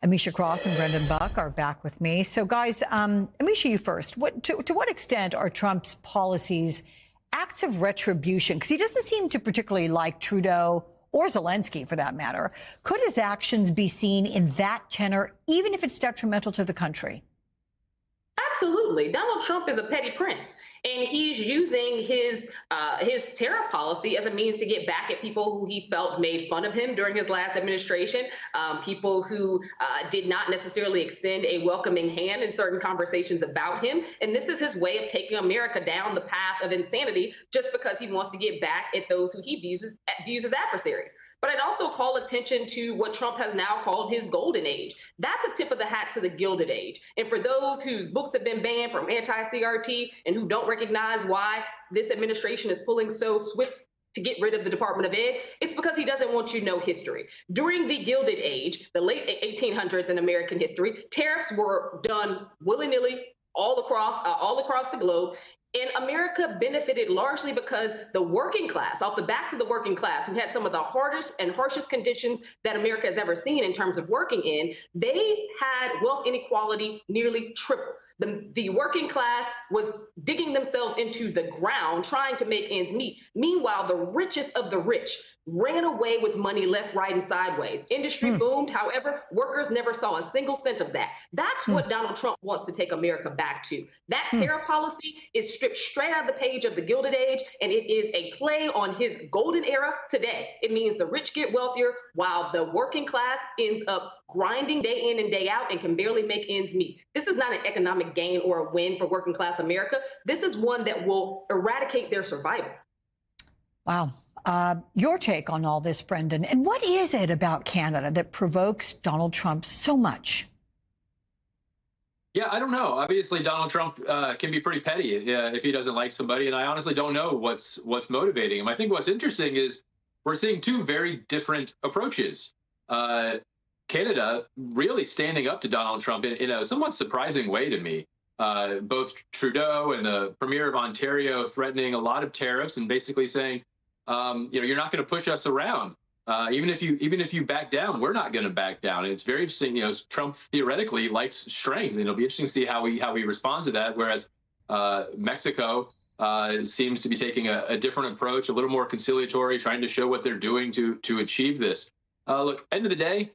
Amisha Cross and Brendan Buck are back with me. So, guys, Amisha, you first. To what extent are Trump's policies acts of retribution? Because he doesn't seem to particularly like Trudeau or Zelensky, for that matter. Could his actions be seen in that tenor, even if it's detrimental to the country? Absolutely. Donald Trump is a petty prince, and he's using his tariff policy as a means to get back at people who he felt made fun of him during his last administration, people who did not necessarily extend a welcoming hand in certain conversations about him. And this is his way of taking America down the path of insanity just because he wants to get back at those who he views as adversaries. But I'd also call attention to what Trump has now called his golden age. That's a tip of the hat to the Gilded Age. And for those whose books have been banned from anti-CRT and who don't recognize why this administration is pulling so swift to get rid of the Department of Ed, it's because he doesn't want you to know history. During the Gilded Age, the late 1800s in American history, tariffs were done willy-nilly all across the globe. And America benefited largely because the working class, off the backs of the working class, who had some of the hardest and harshest conditions that America has ever seen in terms of working in, they had wealth inequality nearly triple. The working class was digging themselves into the ground trying to make ends meet. Meanwhile, the richest of the rich ran away with money left, right, and sideways. Industry boomed. However, workers never saw a single cent of that. That's what Donald Trump wants to take America back to. That tariff policy is stripped straight out of the page of the Gilded Age, and it is a play on his golden era today. It means the rich get wealthier while the working class ends up grinding day in and day out and can barely make ends meet. This is not an economic gain or a win for working class America. This is one that will eradicate their survival. Wow. Your take on all this, Brendan, and what is it about Canada that provokes Donald Trump so much? Yeah, I don't know. Obviously, Donald Trump can be pretty petty if he doesn't like somebody, and I honestly don't know what's motivating him. I think what's interesting is we're seeing two very different approaches. Canada really standing up to Donald Trump in a somewhat surprising way to me. Both Trudeau and the Premier of Ontario threatening a lot of tariffs and basically saying, you're not going to push us around. Even if you back down, we're not going to back down. And it's very interesting. Trump theoretically likes strength, and it'll be interesting to see how he responds to that. Whereas Mexico seems to be taking a different approach, a little more conciliatory, trying to show what they're doing to achieve this. Look, end of the day,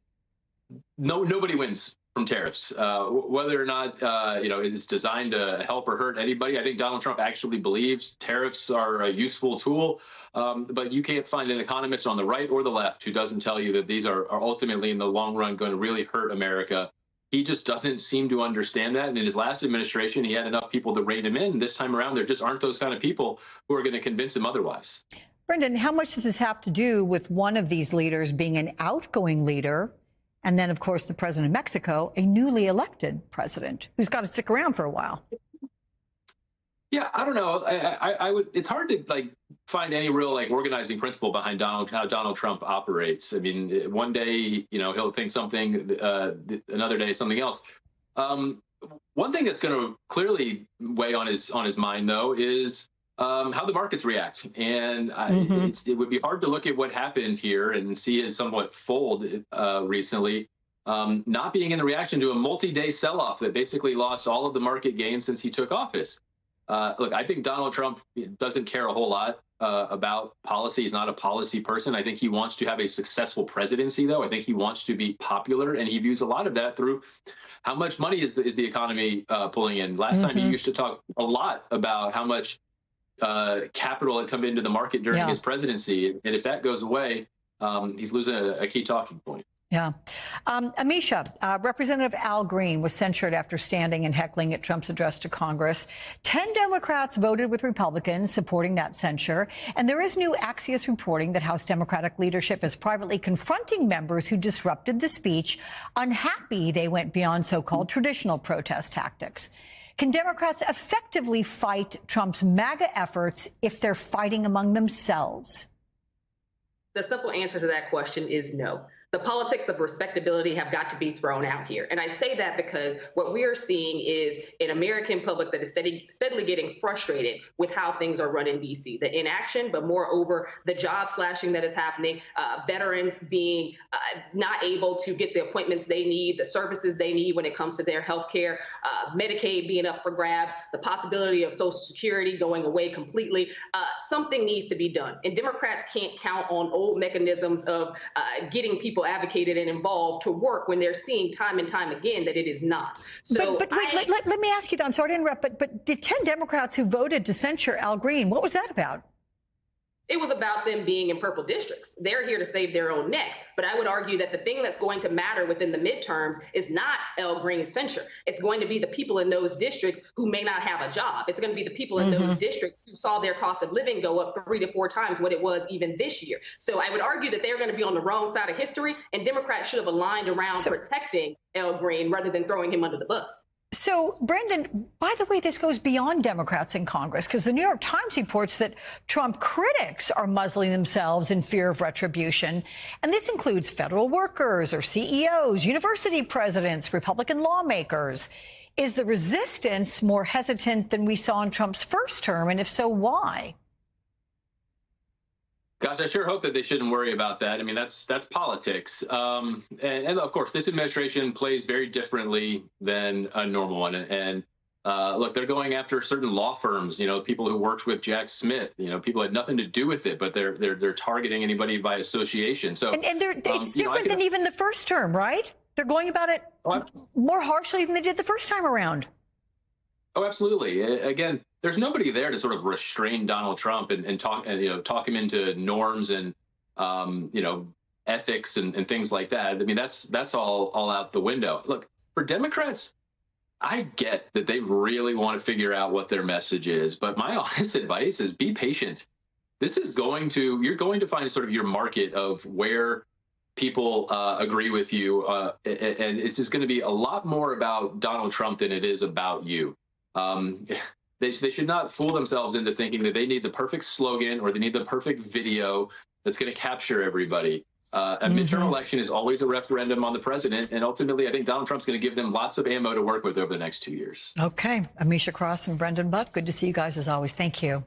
nobody wins from tariffs, whether or not it's designed to help or hurt anybody. I think Donald Trump actually believes tariffs are a useful tool, but you can't find an economist on the right or the left who doesn't tell you that these are ultimately in the long run going to really hurt America. He just doesn't seem to understand that. And in his last administration, he had enough people to rein him in. This time around, there just aren't those kind of people who are going to convince him otherwise. Brendan, how much does this have to do with one of these leaders being an outgoing leader? And then, of course, the president of Mexico, a newly elected president who's got to stick around for a while. Yeah, I don't know. I would. It's hard to find any real organizing principle behind how Donald Trump operates. I mean, one day he'll think something, another day something else. One thing that's going to clearly weigh on his mind, though, is how the markets react. And it would be hard to look at what happened here and see it somewhat fold recently, not being in the reaction to a multi-day sell-off that basically lost all of the market gains since he took office. Look, I think Donald Trump doesn't care a whole lot about policy. He's not a policy person. I think he wants to have a successful presidency, though. I think he wants to be popular, and he views a lot of that through how much money is the economy pulling in. Last time he used to talk a lot about how much capital had come into the market during his presidency. And if that goes away, he's losing a key talking point. Yeah. Amisha, Representative Al Green was censured after standing and heckling at Trump's address to Congress. 10 Democrats voted with Republicans supporting that censure. And there is new Axios reporting that House Democratic leadership is privately confronting members who disrupted the speech, unhappy they went beyond so-called traditional protest tactics. Can Democrats effectively fight Trump's MAGA efforts if they're fighting among themselves? The simple answer to that question is no. The politics of respectability have got to be thrown out here. And I say that because what we are seeing is an American public that is steadily getting frustrated with how things are run in D.C. The inaction, but moreover, the job slashing that is happening, veterans being not able to get the appointments they need, the services they need when it comes to their health care, Medicaid being up for grabs, the possibility of Social Security going away completely. Something needs to be done. And Democrats can't count on old mechanisms of getting people advocated and involved to work when they're seeing time and time again that it is not. So but wait, let me ask you, I'm sorry to interrupt, but the 10 Democrats who voted to censure Al Green, what was that about? It was about them being in purple districts. They're here to save their own necks. But I would argue that the thing that's going to matter within the midterms is not Al Green's censure. It's going to be the people in those districts who may not have a job. It's going to be the people in those districts who saw their cost of living go up 3 to 4 times what it was even this year. So I would argue that they're going to be on the wrong side of history, and Democrats should have aligned around protecting Al Green rather than throwing him under the bus. So, Brendan, by the way, this goes beyond Democrats in Congress, because the New York Times reports that Trump critics are muzzling themselves in fear of retribution. And this includes federal workers or CEOs, university presidents, Republican lawmakers. Is the resistance more hesitant than we saw in Trump's first term? And if so, why? Gosh, I sure hope that they shouldn't worry about that. I mean, that's politics. And of course, this administration plays very differently than a normal one. And look, they're going after certain law firms, people who worked with Jack Smith, people had nothing to do with it, but they're targeting anybody by association. So and it's different than even the first term, right? They're going about it more harshly than they did the first time around. Oh, absolutely. Again, there's nobody there to sort of restrain Donald Trump and talk him into norms and ethics and things like that. I mean, that's all out the window. Look, for Democrats, I get that they really want to figure out what their message is, but my honest advice is be patient. You're going to find sort of your market of where people agree with you, and it's just going to be a lot more about Donald Trump than it is about you. They should not fool themselves into thinking that they need the perfect slogan or they need the perfect video that's going to capture everybody. A midterm election is always a referendum on the president, and ultimately, I think Donald Trump's going to give them lots of ammo to work with over the next 2 years. Okay. Amisha Cross and Brendan Buck, good to see you guys as always. Thank you.